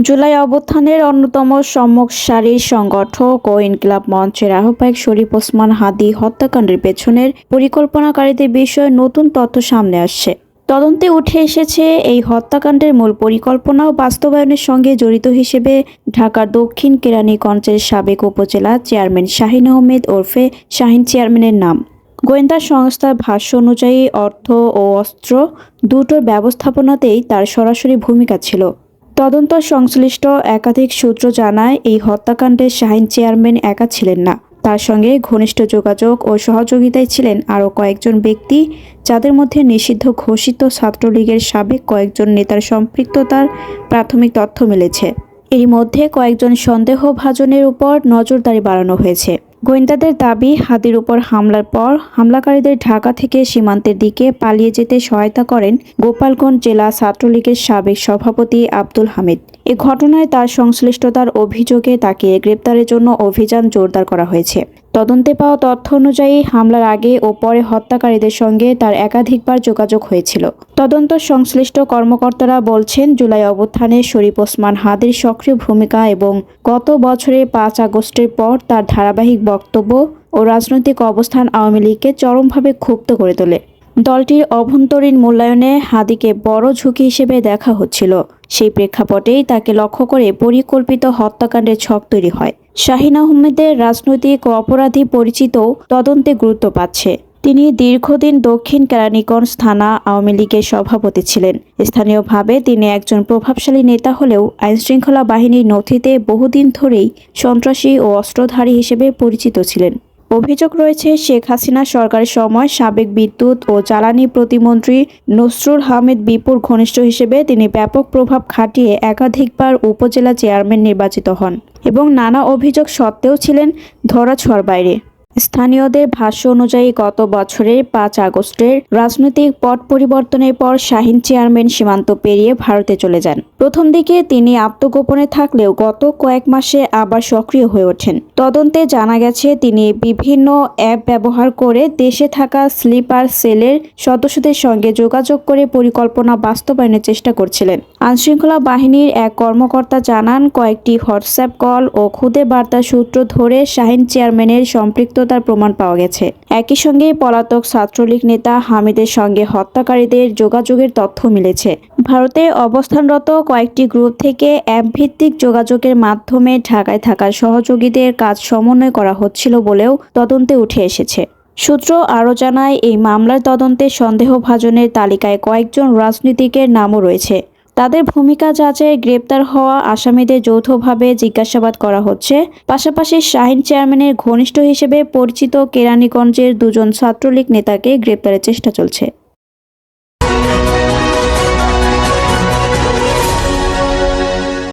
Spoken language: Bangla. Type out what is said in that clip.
জুলাই অভ্যুত্থানের অন্যতম সম্মুখ সারির সংগঠক ও ইনকিলাব মঞ্চের আহ্বায়ক শরীফ ওসমান হাদী হত্যাকাণ্ডের পেছনের পরিকল্পনাকারীদের বিষয়ে নতুন তথ্য সামনে আসছে। তদন্তে উঠে এসেছে, এই হত্যাকাণ্ডের মূল পরিকল্পনা ও বাস্তবায়নের সঙ্গে জড়িত হিসেবে ঢাকার দক্ষিণ কেরানীগঞ্জের সাবেক উপজেলা চেয়ারম্যান শাহীন আহমেদ ওরফে শাহীন চেয়ারম্যানের নাম। গোয়েন্দা সংস্থার ভাষ্য অনুযায়ী অর্থ ও অস্ত্র দুটোর ব্যবস্থাপনাতেই তার সরাসরি ভূমিকা ছিল। তদন্ত সংশ্লিষ্ট একাধিক সূত্র জানায়, এই হত্যাকাণ্ডে শাহীন চেয়ারম্যান একা ছিলেন না, তার সঙ্গে ঘনিষ্ঠ যোগাযোগ ও সহযোগিতায় ছিলেন আরও কয়েকজন ব্যক্তি, যাদের মধ্যে নিষিদ্ধ ঘোষিত ছাত্রলীগের সাবেক কয়েকজন নেতার সম্পৃক্ততার প্রাথমিক তথ্য মিলেছে। এরই মধ্যে কয়েকজন সন্দেহভাজনের উপর নজরদারি বাড়ানো হয়েছে। গোয়েন্দাদের দাবি, হাদীর উপর হামলার পর হামলাকারীদের ঢাকা থেকে সীমান্তের দিকে পালিয়ে যেতে সহায়তা করেন গোপালগঞ্জ জেলা ছাত্রলীগের সাবেক সভাপতি আব্দুল হামিদ। এ ঘটনায় তার সংশ্লিষ্টতার অভিযোগে তাকে গ্রেপ্তারের জন্য অভিযান জোরদার করা হয়েছে। তদন্তে পাওয়া তথ্য অনুযায়ী হামলার আগে ও পরে হত্যাকারীদের সঙ্গে তার একাধিকবার যোগাযোগ হয়েছিল। তদন্ত সংশ্লিষ্ট কর্মকর্তারা বলছেন, জুলাই অভ্যুত্থানে শরীফ ওসমান হাদীর সক্রিয় ভূমিকা এবং গত বছরের 5 আগস্টের পর তার ধারাবাহিক বক্তব্য ও রাজনৈতিক অবস্থান আওয়ামী লীগকে চরমভাবে ক্ষুব্ধ করে তোলে। দলটির অভ্যন্তরীণ মূল্যায়নে হাদীকে বড় ঝুঁকি হিসেবে দেখা হচ্ছিল। সেই প্রেক্ষাপটেই তাকে লক্ষ্য করে পরিকল্পিত হত্যাকাণ্ডের ছক তৈরি হয়। শাহীন আহমেদের রাজনৈতিক ও অপরাধী পরিচিতও তদন্তে গুরুত্ব পাচ্ছে। তিনি দীর্ঘদিন দক্ষিণ কেরানীগঞ্জ থানা আওয়ামী লীগের সভাপতি ছিলেন। স্থানীয়ভাবে তিনি একজন প্রভাবশালী নেতা হলেও আইনশৃঙ্খলা বাহিনীর নথিতে বহুদিন ধরেই সন্ত্রাসী ও অস্ত্রধারী হিসেবে পরিচিত ছিলেন। অভিযোগ রয়েছে, শেখ হাসিনা সরকারের সময় সাবেক বিদ্যুৎ ও জ্বালানি প্রতিমন্ত্রী নসরুল হামিদ বিপুর ঘনিষ্ঠ হিসেবে তিনি ব্যাপক প্রভাব খাটিয়ে একাধিকবার উপজেলা চেয়ারম্যান নির্বাচিত হন এবং নানা অভিযোগ সত্ত্বেও ছিলেন ধরাছোঁয়ার বাইরে। স্থানীয়দের ভাষ্য অনুযায়ী গত বছরের 5 আগস্টের রাজনৈতিক পট পরিবর্তনের পর শাহীন চেয়ারম্যান সীমান্ত পেরিয়ে ভারতে চলে যান। প্রথম দিকে তিনি আত্মগোপনে থাকলেও গত কয়েক মাসে আবার সক্রিয় হয়ে ওঠেন। তদন্তে জানা গেছে, তিনি বিভিন্ন অ্যাপ ব্যবহার করে দেশে থাকা স্লিপার সেলের সদস্যদের সঙ্গে যোগাযোগ করে পরিকল্পনা বাস্তবায়নের চেষ্টা করছিলেন। আইনশৃঙ্খলা বাহিনীর এক কর্মকর্তা জানান, কয়েকটি হোয়াটসঅ্যাপ কল ও খুদে বার্তা সূত্র ধরে শাহীন চেয়ারম্যানের সম্পৃক্ত তার প্রমাণ পাওয়া গেছে। একই সঙ্গে পলাতক ছাত্রলীগ নেতা হামিদের সঙ্গে হত্যাকারীদের যোগাযোগের তথ্য মিলেছে। ভারতে অবস্থানরত কয়েকটি গ্রুপ থেকে অ্যাপ ভিত্তিক যোগাযোগের মাধ্যমে ঢাকায় থাকা সহযোগীদের কাজ সমন্বয় করা হচ্ছিল বলেও তদন্তে উঠে এসেছে। সূত্র আরও জানায়, এই মামলার তদন্তে সন্দেহভাজনের তালিকায় কয়েকজন রাজনীতিকের নামও রয়েছে। তাদের ভূমিকা যাচাইয়ে গ্রেপ্তার হওয়া আসামিদের যৌথভাবে জিজ্ঞাসাবাদ করা হচ্ছে। পাশাপাশি শাহীন চেয়ারম্যানের ঘনিষ্ঠ হিসেবে পরিচিত কেরানীগঞ্জের 2 জন ছাত্রলীগ নেতাকে গ্রেপ্তারের চেষ্টা চলছে।